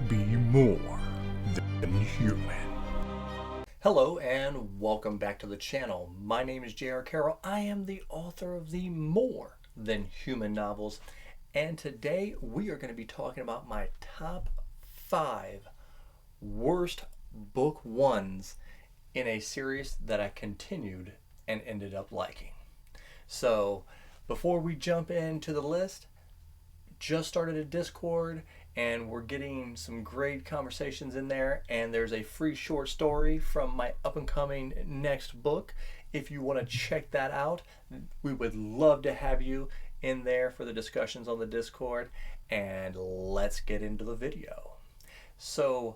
be more than human. Hello and welcome back to the channel. My name is J.R. Carroll. I am the author of the More Than Human novels, and today we are going to be talking about my top 5 worst book ones in a series that I continued and ended up liking. So before we jump into the list, just started a Discord and we're getting some great conversations in there, and there's a free short story from my up and coming next book. If you want to check that out, we would love to have you in there for the discussions on the Discord, and let's get into the video. So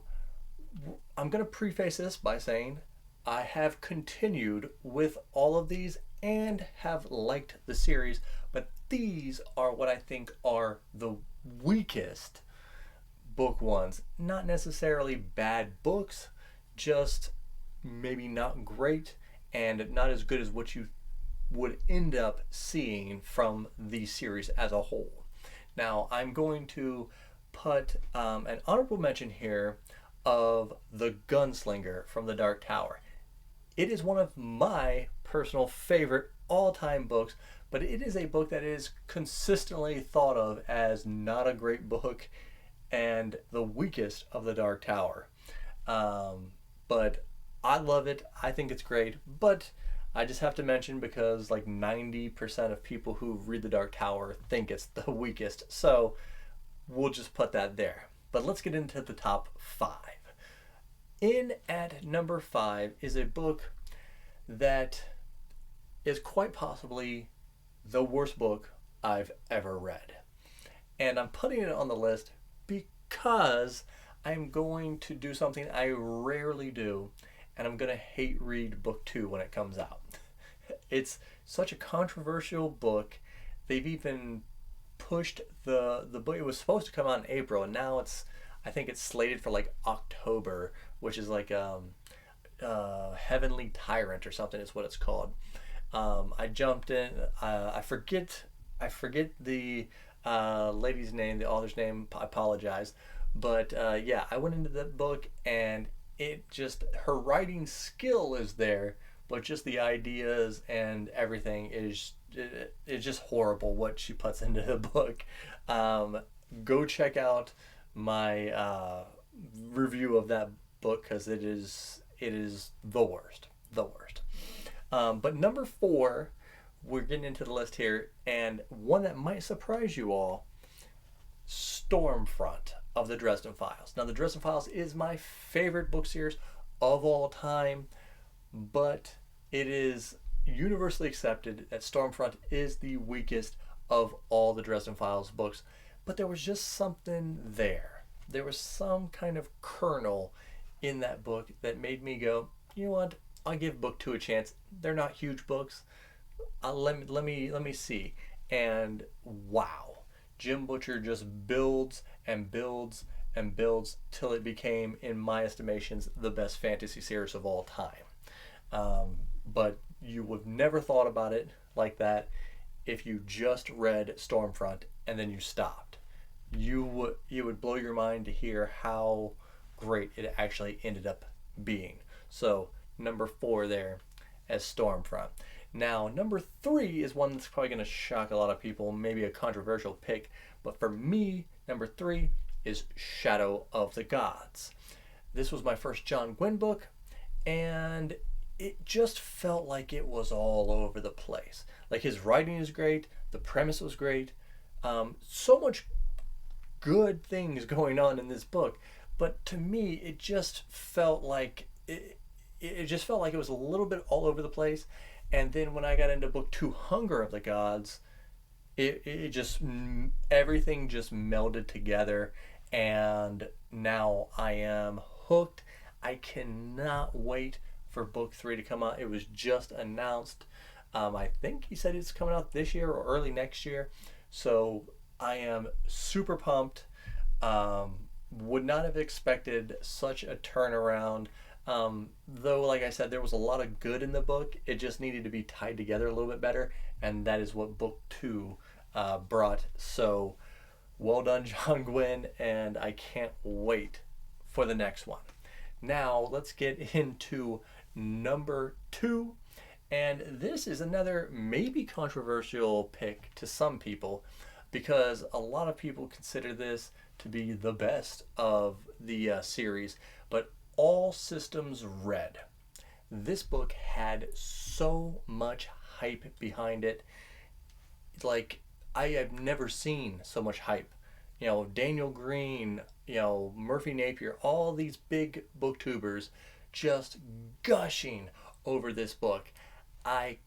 I'm going to preface this by saying I have continued with all of these and have liked the series, but these are what I think are the weakest book ones. Not necessarily bad books, just maybe not great and not as good as what you would end up seeing from the series as a whole. Now, I'm going to put an honorable mention here of The Gunslinger from the Dark Tower. It is one of my personal favorite all-time books, but it is a book that is consistently thought of as not a great book and the weakest of the Dark Tower. But I love it. I think it's great, but I just have to mention because like 90% of people who read the Dark Tower think it's the weakest, so we'll just put that there. But let's get into the top 5. In at number 5 is a book that is quite possibly the worst book I've ever read. And I'm putting it on the list because I'm going to do something I rarely do, and I'm going to hate read book 2 when it comes out. It's such a controversial book. They've even pushed the book. It was supposed to come out in April, and now I think it's slated for like October, which is like Heavenly Tyrant or something is what it's called. I jumped in. I forget the lady's name, the author's name. I apologize, but yeah, I went into that book and it just, her writing skill is there, but just the ideas and everything is it's just horrible what she puts into the book. Go check out my review of that book because it is the worst. But number 4, we're getting into the list here, and one that might surprise you all, Stormfront of the Dresden Files. Now, the Dresden Files is my favorite book series of all time, but it is universally accepted that Stormfront is the weakest of all the Dresden Files books. But there was just something there. There was some kind of kernel in that book that made me go, you know what? I'll give book 2 a chance. They're not huge books. Let me see. And wow, Jim Butcher just builds and builds and builds till it became, in my estimations, the best fantasy series of all time. But you would have never thought about it like that if you just read Stormfront and then you stopped. It would blow your mind to hear how great it actually ended up being. So number 4 there as Stormfront. Now, number 3 is one that's probably going to shock a lot of people, maybe a controversial pick, but for me, number 3 is Shadow of the Gods. This was my first John Gwynne book, and it just felt like it was all over the place. Like, his writing is great, the premise was great, so much good things going on in this book, but to me, it just felt like it just felt like it was a little bit all over the place. And then when I got into book 2, Hunger of the Gods, it just, everything just melded together, and now I am hooked. I cannot wait for book 3 to come out. It was just announced. I think he said it's coming out this year or early next year. So I am super pumped. Would not have expected such a turnaround. Though, like I said, there was a lot of good in the book. It just needed to be tied together a little bit better, and that is what book 2 brought. So Well done, John Gwynn, and I can't wait for the next one. Now, let's get into number 2. And this is another maybe controversial pick to some people because a lot of people consider this to be the best of the series. But All Systems Red. This book had so much hype behind it. Like, I have never seen so much hype. Daniel Green, Murphy Napier, all these big booktubers just gushing over this book. I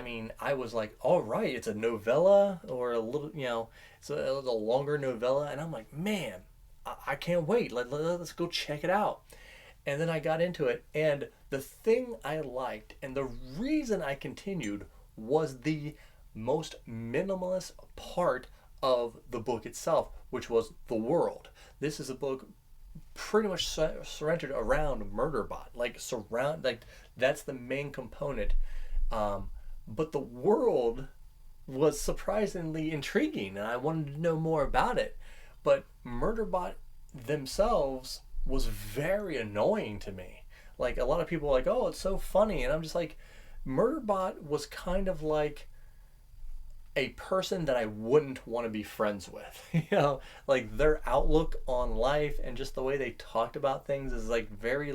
mean, I was like, all right, it's a novella or a little, it's a longer novella. And I'm like, man, I can't wait. Let's go check it out. And then I got into it. And the thing I liked and the reason I continued was the most minimalist part of the book itself, which was the world. This is a book pretty much centered around Murderbot. Like that's the main component. But the world was surprisingly intriguing, and I wanted to know more about it. But Murderbot themselves was very annoying to me. Like, a lot of people were like, oh, it's so funny, and I'm just like, Murderbot was kind of like a person that I wouldn't want to be friends with. Like their outlook on life and just the way they talked about things is like very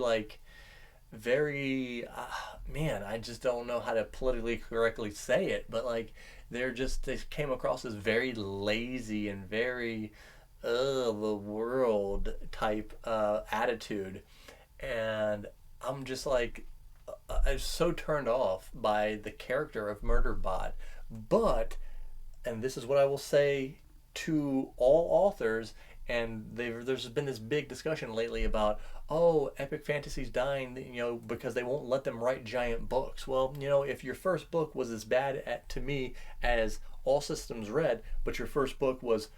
man, I just don't know how to politically correctly say it, but like they came across as very lazy and very the world type attitude. And I'm just like, I'm so turned off by the character of Murderbot. But, and this is what I will say to all authors, and there's been this big discussion lately about, oh, epic fantasy's dying, because they won't let them write giant books. Well, if your first book was as bad to me as All Systems Red, but your first book was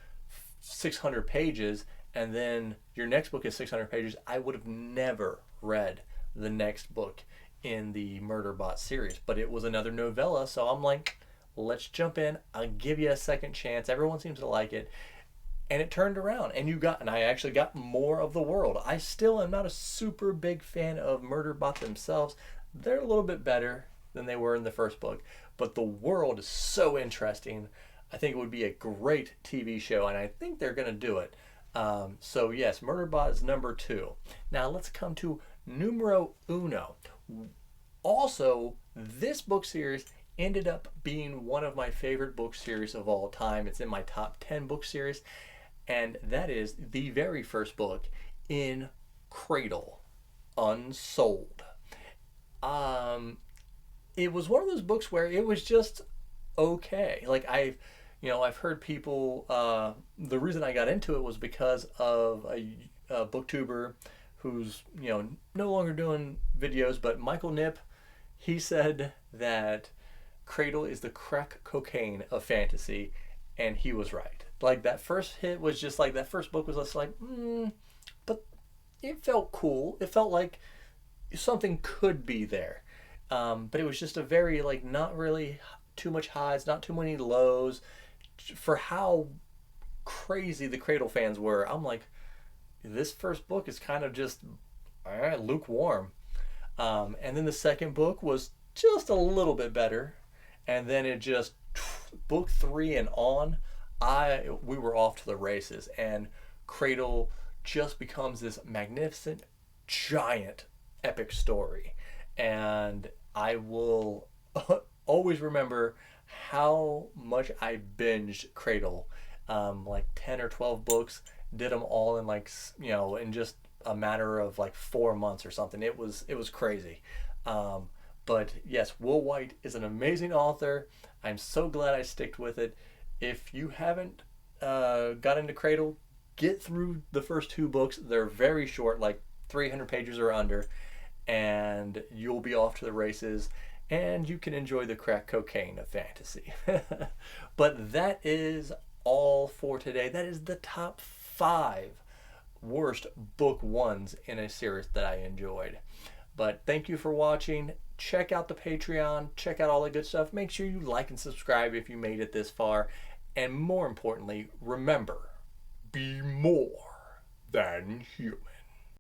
600 pages, and then your next book is 600 pages, I would have never read the next book in the Murderbot series. But it was another novella, so I'm like, let's jump in. I'll give you a second chance. Everyone seems to like it. And it turned around, and I actually got more of the world. I still am not a super big fan of Murderbot themselves. They're a little bit better than they were in the first book, but the world is so interesting. I think it would be a great TV show, and I think they're going to do it. So yes, Murderbot is number 2. Now let's come to numero uno. Also, this book series ended up being one of my favorite book series of all time. It's in my top 10 book series, and that is the very first book in Cradle, Unsold. It was one of those books where it was just okay. Like I've heard people. The reason I got into it was because of a booktuber who's no longer doing videos, but Michael Nip. He said that Cradle is the crack cocaine of fantasy, and he was right. Like that first hit was just like, that first book was just like, but it felt cool. It felt like something could be there. But it was just a very, like, not really too much highs, not too many lows. For how crazy the Cradle fans were, I'm like, this first book is kind of just lukewarm. And then the second book was just a little bit better. And then it just, book 3 and on, we were off to the races, and Cradle just becomes this magnificent, giant, epic story. And I will always remember how much I binged Cradle, like 10 or 12 books, did them all in in just a matter of like 4 months or something. It was crazy. But yes, Will White is an amazing author. I'm so glad I sticked with it. If you haven't got into Cradle, get through the first 2 books. They're very short, like 300 pages or under, and you'll be off to the races, and you can enjoy the crack cocaine of fantasy. But that is all for today. That is the top 5 worst book 1s in a series that I enjoyed. But thank you for watching. Check out the Patreon. Check out all the good stuff. Make sure you like and subscribe if you made it this far. And more importantly, remember, be more than human.